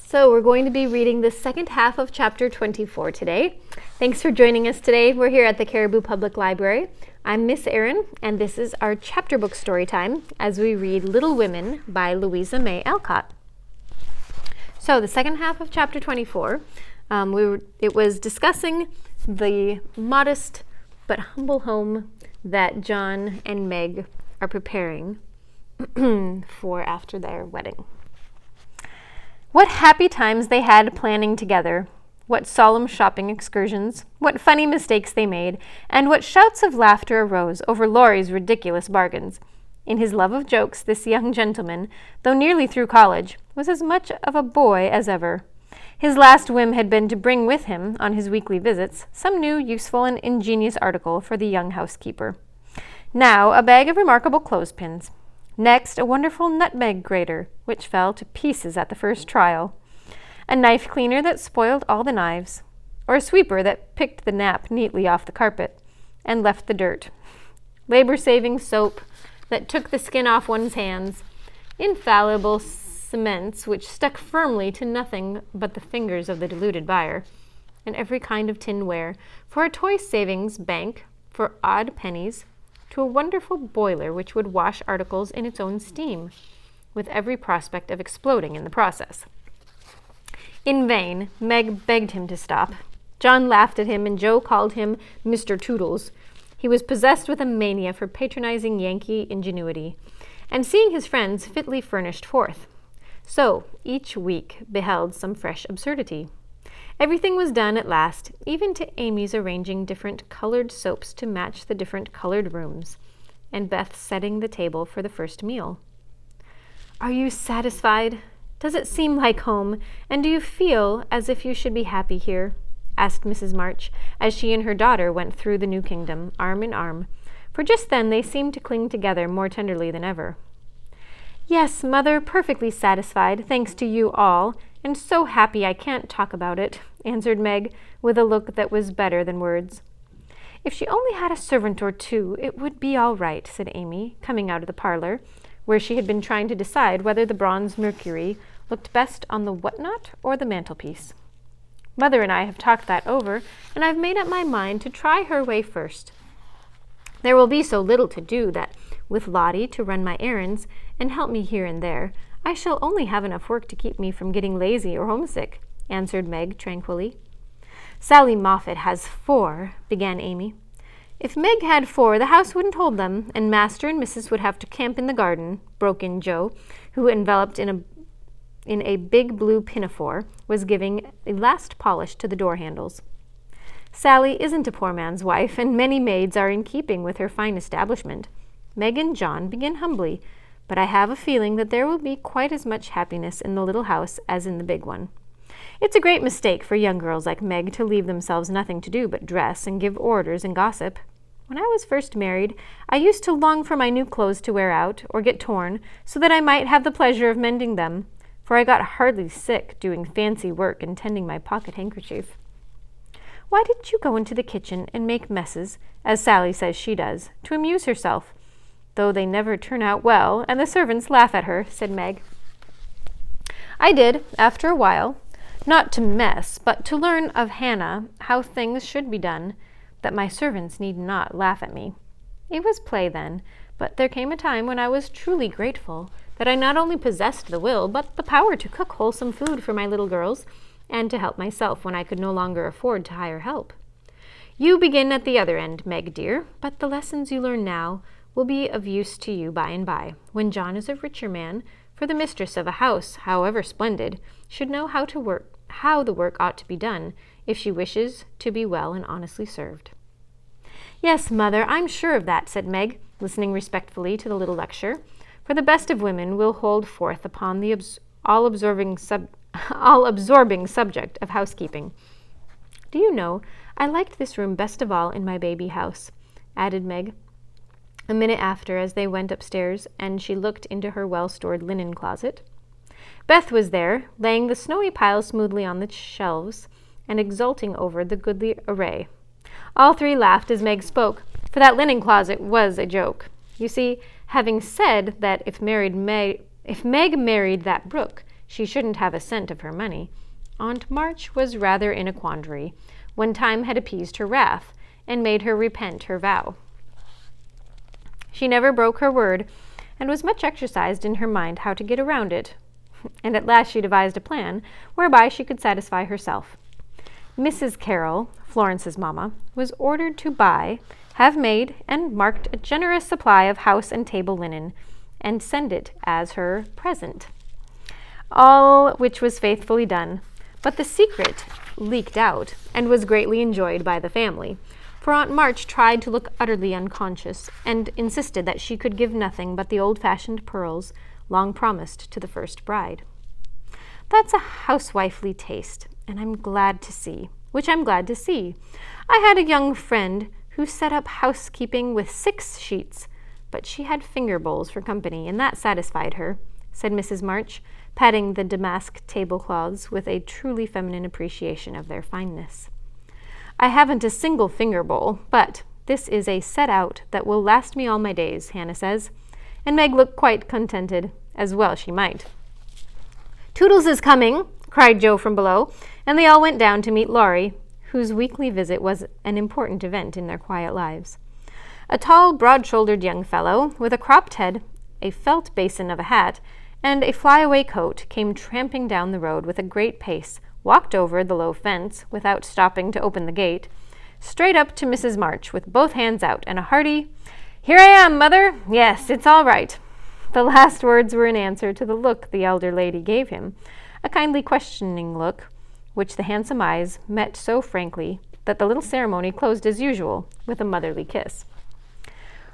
So we're going to be reading the second half of chapter 24 today. Thanks for joining us today. We're here at the Caribou Public Library. I'm Miss Erin, and this is our chapter book story time as we read Little Women by Louisa May Alcott. So the second half of chapter 24, it was discussing the modest but humble home that John and Meg are preparing for after their wedding. What happy times they had planning together, what solemn shopping excursions, what funny mistakes they made, and what shouts of laughter arose over Laurie's ridiculous bargains. In his love of jokes, this young gentleman, though nearly through college, was as much of a boy as ever. His last whim had been to bring with him, on his weekly visits, some new, useful, and ingenious article for the young housekeeper. Now, a bag of remarkable clothespins. Next, a wonderful nutmeg grater, which fell to pieces at the first trial. A knife cleaner that spoiled all the knives. Or a sweeper that picked the nap neatly off the carpet and left the dirt. Labor-saving soap that took the skin off one's hands. Infallible cements which stuck firmly to nothing but the fingers of the deluded buyer. And every kind of tinware, for a toy savings bank, for odd pennies, to a wonderful boiler which would wash articles in its own steam, with every prospect of exploding in the process. In vain, Meg begged him to stop. John laughed at him, and Joe called him Mr. Toodles. He was possessed with a mania for patronizing Yankee ingenuity, and seeing his friends fitly furnished forth. So, each week beheld some fresh absurdity. Everything was done at last, even to Amy's arranging different colored soaps to match the different colored rooms, and Beth setting the table for the first meal. "Are you satisfied? Does it seem like home, and do you feel as if you should be happy here?" asked Mrs. March, as she and her daughter went through the new kingdom, arm in arm, for just then they seemed to cling together more tenderly than ever. "Yes, Mother, perfectly satisfied, thanks to you all, and so happy I can't talk about it," answered Meg, with a look that was better than words. "If she only had a servant or two, it would be all right," said Amy, coming out of the parlor, where she had been trying to decide whether the bronze Mercury looked best on the whatnot or the mantelpiece. "Mother and I have talked that over, and I've made up my mind to try her way first. There will be so little to do that, with Lottie to run my errands and help me here and there, I shall only have enough work to keep me from getting lazy or homesick," answered Meg tranquilly. "Sally Moffat has 4, began Amy. "If Meg had 4, the house wouldn't hold them, and Master and Mrs. would have to camp in the garden," broke in Joe, who, enveloped in a big blue pinafore, was giving a last polish to the door handles. "Sally isn't a poor man's wife, and many maids are in keeping with her fine establishment. Meg and John begin humbly, but I have a feeling that there will be quite as much happiness in the little house as in the big one. It's a great mistake for young girls like Meg to leave themselves nothing to do but dress and give orders and gossip. When I was first married, I used to long for my new clothes to wear out or get torn so that I might have the pleasure of mending them, for I got hardly sick doing fancy work and tending my pocket handkerchief. Why didn't you go into the kitchen and make messes, as Sally says she does, to amuse herself? Though they never turn out well, and the servants laugh at her," said Meg. "I did, after a while, not to mess, but to learn of Hannah how things should be done, that my servants need not laugh at me. It was play then, but there came a time when I was truly grateful that I not only possessed the will, but the power to cook wholesome food for my little girls, and to help myself when I could no longer afford to hire help. You begin at the other end, Meg dear, but the lessons you learn now will be of use to you by and by, when John is a richer man, for the mistress of a house, however splendid, should know how the work ought to be done, if she wishes to be well and honestly served." "Yes, Mother, I'm sure of that," said Meg, listening respectfully to the little lecture, for the best of women will hold forth upon the all-absorbing subject of housekeeping. "Do you know, I liked this room best of all in my baby house," added Meg, a minute after, as they went upstairs and she looked into her well-stored linen closet. Beth was there, laying the snowy pile smoothly on the shelves and exulting over the goodly array. All three laughed as Meg spoke, for that linen closet was a joke. You see, having said that if Meg married that Brooke, she shouldn't have a cent of her money, Aunt March was rather in a quandary when time had appeased her wrath and made her repent her vow. She never broke her word, and was much exercised in her mind how to get around it, and at last she devised a plan whereby she could satisfy herself. Mrs. Carroll, Florence's mamma, was ordered to buy, have made, and marked a generous supply of house and table linen, and send it as her present. All which was faithfully done, but the secret leaked out, and was greatly enjoyed by the family, for Aunt March tried to look utterly unconscious, and insisted that she could give nothing but the old-fashioned pearls long promised to the first bride. That's a housewifely taste, and I'm glad to see. I had a young friend who set up housekeeping with 6 sheets, but she had finger bowls for company, and that satisfied her, said Mrs. March, patting the damask tablecloths with a truly feminine appreciation of their fineness. I haven't a single finger bowl, but this is a set-out that will last me all my days, Hannah says, and Meg looked quite contented, as well she might. Toodles is coming, cried Joe from below, and they all went down to meet Laurie, whose weekly visit was an important event in their quiet lives. A tall, broad-shouldered young fellow, with a cropped head, a felt basin of a hat, and a fly-away coat, came tramping down the road with a great pace, walked over the low fence, without stopping to open the gate, straight up to Mrs. March, with both hands out, and a hearty, "Here I am, Mother! Yes, it's all right." The last words were in answer to the look the elder lady gave him, a kindly questioning look, which the handsome eyes met so frankly that the little ceremony closed as usual with a motherly kiss.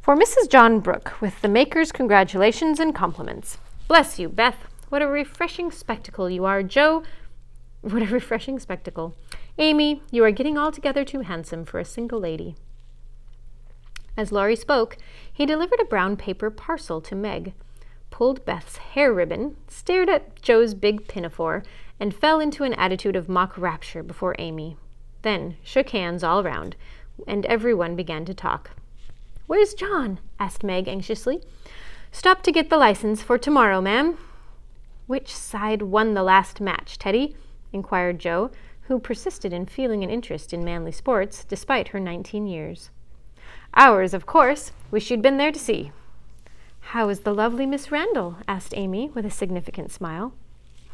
For Mrs. John Brooke, with the maker's congratulations and compliments. Bless you, Beth. What a refreshing spectacle you are, Joe. What a refreshing spectacle. Amy, you are getting altogether too handsome for a single lady. As Laurie spoke, he delivered a brown paper parcel to Meg, pulled Beth's hair ribbon, stared at Joe's big pinafore, and fell into an attitude of mock rapture before Amy. Then shook hands all round, and everyone began to talk. "Where's John?" asked Meg anxiously. "Stopped to get the license for tomorrow, ma'am." "Which side won the last match, Teddy?" inquired Joe, who persisted in feeling an interest in manly sports despite her 19 years. "Ours, of course. Wish you'd been there to see." "How is the lovely Miss Randall?" asked Amy with a significant smile.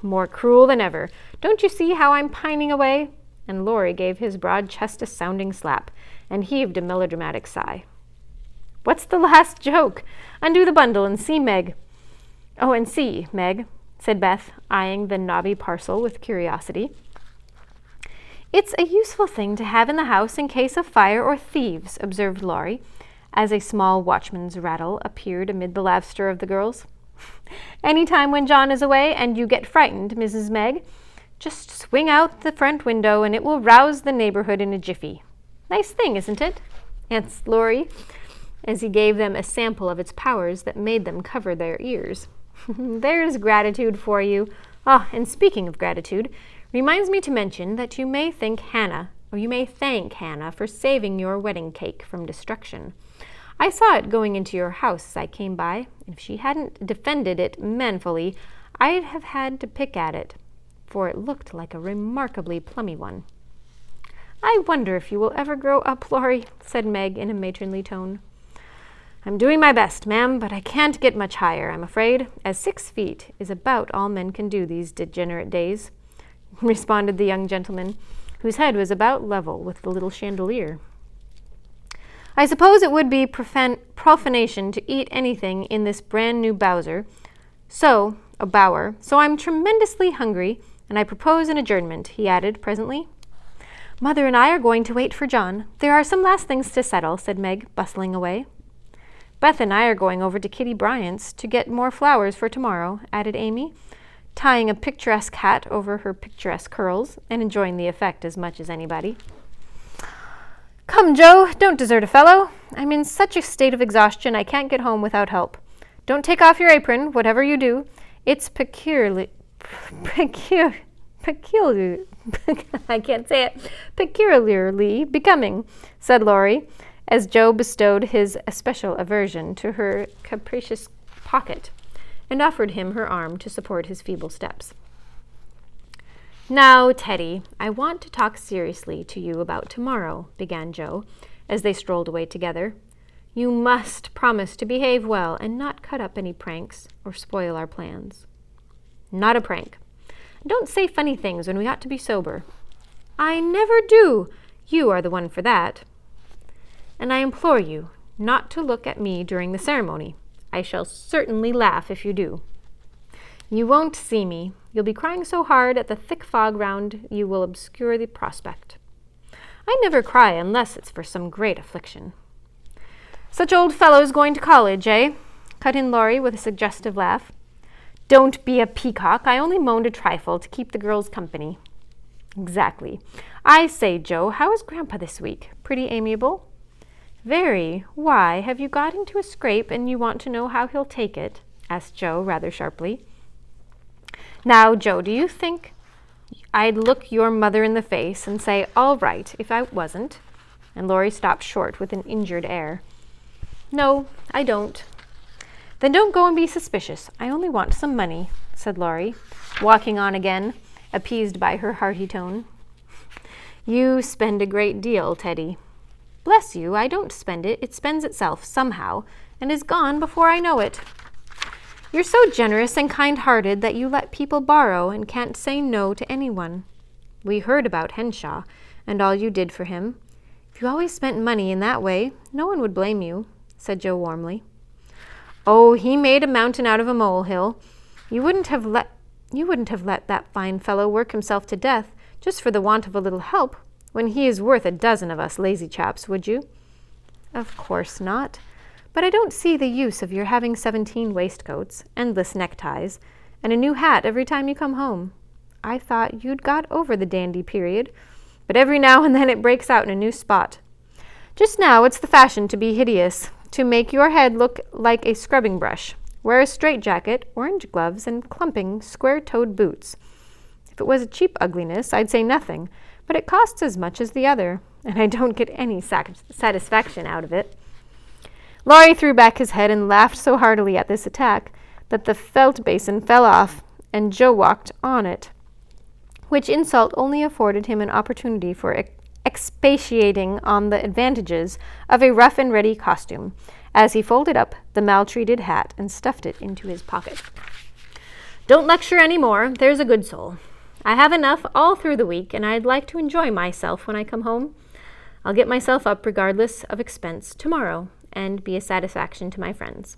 "More cruel than ever. Don't you see how I'm pining away?" And Laurie gave his broad chest a sounding slap, and heaved a melodramatic sigh. "What's the last joke? Undo the bundle and see, Meg." "Oh, and see, Meg," said Beth, eyeing the knobby parcel with curiosity. "It's a useful thing to have in the house in case of fire or thieves," observed Laurie, as a small watchman's rattle appeared amid the laughter of the girls. "Any time when John is away and you get frightened, Mrs. Meg, just swing out the front window and it will rouse the neighborhood in a jiffy. Nice thing, isn't it?" answered Laurie, as he gave them a sample of its powers that made them cover their ears. "There's gratitude for you. Ah, and speaking of gratitude, reminds me to mention that you may thank Hannah for saving your wedding cake from destruction. I saw it going into your house as I came by, and if she hadn't defended it manfully, I'd have had to pick at it, for it looked like a remarkably plummy one." "I wonder if you will ever grow up, Laurie," said Meg in a matronly tone. "I'm doing my best, ma'am, but I can't get much higher, I'm afraid, as 6 feet is about all men can do these degenerate days," responded the young gentleman, whose head was about level with the little chandelier. "I suppose it would be profanation to eat anything in this brand-new bower, so I'm tremendously hungry, and I propose an adjournment," he added presently. "Mother and I are going to wait for John. There are some last things to settle," said Meg, bustling away. "Beth and I are going over to Kitty Bryant's to get more flowers for tomorrow," added Amy, tying a picturesque hat over her picturesque curls, and enjoying the effect as much as anybody. "Come, Joe, don't desert a fellow. I'm in such a state of exhaustion I can't get home without help. Don't take off your apron, whatever you do. It's peculiarly becoming," said Laurie, as Joe bestowed his especial aversion to her capricious pocket, and offered him her arm to support his feeble steps. Now, Teddy, I want to talk seriously to you about tomorrow, began Joe, as they strolled away together. You must promise to behave well and not cut up any pranks or spoil our plans. Not a prank. Don't say funny things when we ought to be sober. I never do. You are the one for that. And I implore you not to look at me during the ceremony. I shall certainly laugh if you do. You won't see me. You'll be crying so hard at the thick fog round you will obscure the prospect. I never cry unless it's for some great affliction. Such old fellows going to college, eh? Cut in Laurie with a suggestive laugh. Don't be a peacock. I only moaned a trifle to keep the girls company. Exactly. I say, Joe, how is Grandpa this week? Pretty amiable? Very. Why, have you got into a scrape and you want to know how he'll take it? Asked Joe rather sharply. Now, Joe, do you think I'd look your mother in the face and say, all right, if I wasn't? And Laurie stopped short with an injured air. No, I don't. Then don't go and be suspicious. I only want some money, said Laurie, walking on again, appeased by her hearty tone. You spend a great deal, Teddy. Bless you, I don't spend it. It spends itself somehow, and is gone before I know it. You're so generous and kind-hearted that you let people borrow and can't say no to anyone. We heard about Henshaw and all you did for him. If you always spent money in that way, no one would blame you, said Joe warmly. Oh, he made a mountain out of a molehill. You wouldn't have let that fine fellow work himself to death just for the want of a little help, when he is worth a dozen of us lazy chaps, would you? Of course not. But I don't see the use of your having 17 waistcoats, endless neckties, and a new hat every time you come home. I thought you'd got over the dandy period, but every now and then it breaks out in a new spot. Just now it's the fashion to be hideous, to make your head look like a scrubbing brush. Wear a straitjacket, orange gloves, and clumping, square-toed boots. If it was a cheap ugliness, I'd say nothing, but it costs as much as the other, and I don't get any satisfaction out of it. Laurie threw back his head and laughed so heartily at this attack that the felt basin fell off, and Joe walked on it, which insult only afforded him an opportunity for expatiating on the advantages of a rough-and-ready costume, as he folded up the maltreated hat and stuffed it into his pocket. Don't lecture any more, there's a good soul. I have enough all through the week, and I'd like to enjoy myself when I come home. I'll get myself up regardless of expense tomorrow, and be a satisfaction to my friends.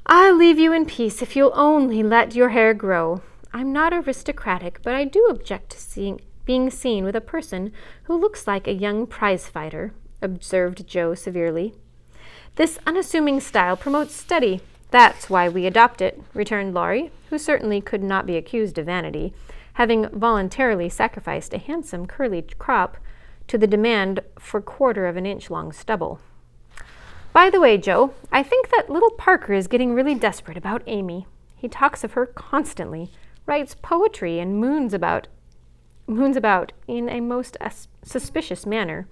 I'll leave you in peace if you'll only let your hair grow. I'm not aristocratic, but I do object to being seen with a person who looks like a young prize-fighter, observed Joe severely. This unassuming style promotes study. That's why we adopt it, returned Laurie, who certainly could not be accused of vanity, having voluntarily sacrificed a handsome curly crop to the demand for 1/4 of an inch long stubble. By the way, Joe, I think that little Parker is getting really desperate about Amy. He talks of her constantly, writes poetry, and moons about in a most suspicious manner.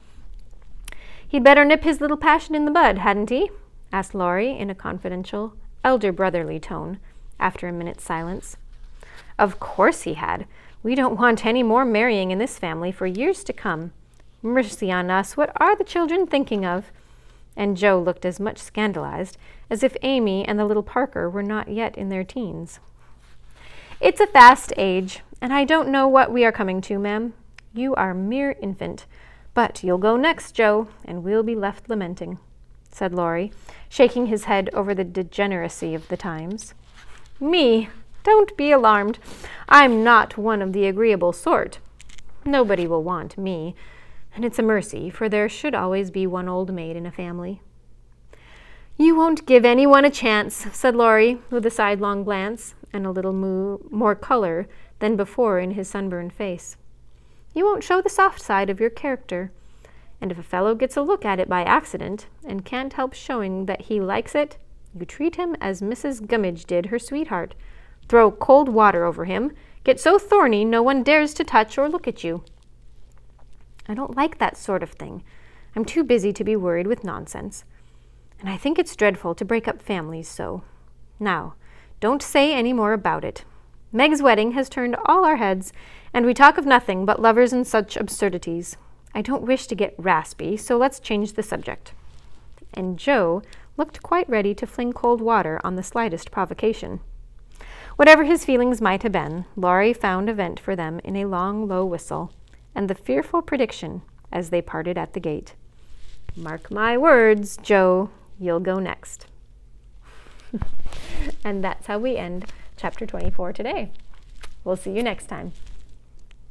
He'd better nip his little passion in the bud, hadn't he? Asked Laurie in a confidential, elder brotherly tone, after a minute's silence. Of course he had. We don't want any more marrying in this family for years to come. Mercy on us, what are the children thinking of? And Joe looked as much scandalized as if Amy and the little Parker were not yet in their teens. It's a fast age, and I don't know what we are coming to, ma'am. You are a mere infant, but you'll go next, Joe, and we'll be left lamenting, said Laurie, shaking his head over the degeneracy of the times. Me? Don't be alarmed. I'm not one of the agreeable sort. Nobody will want me. And it's a mercy, for there should always be one old maid in a family. You won't give anyone a chance, said Laurie, with a sidelong glance and a little more color than before in his sunburned face. You won't show the soft side of your character, and if a fellow gets a look at it by accident and can't help showing that he likes it, you treat him as Mrs. Gummidge did her sweetheart. Throw cold water over him, get so thorny no one dares to touch or look at you. I don't like that sort of thing. I'm too busy to be worried with nonsense. And I think it's dreadful to break up families so. Now, don't say any more about it. Meg's wedding has turned all our heads, and we talk of nothing but lovers and such absurdities. I don't wish to get raspy, so let's change the subject." And Joe looked quite ready to fling cold water on the slightest provocation. Whatever his feelings might have been, Laurie found a vent for them in a long, low whistle, and the fearful prediction as they parted at the gate. "Mark my words, Joe, you'll go next." And that's how we end chapter 24 today. We'll see you next time.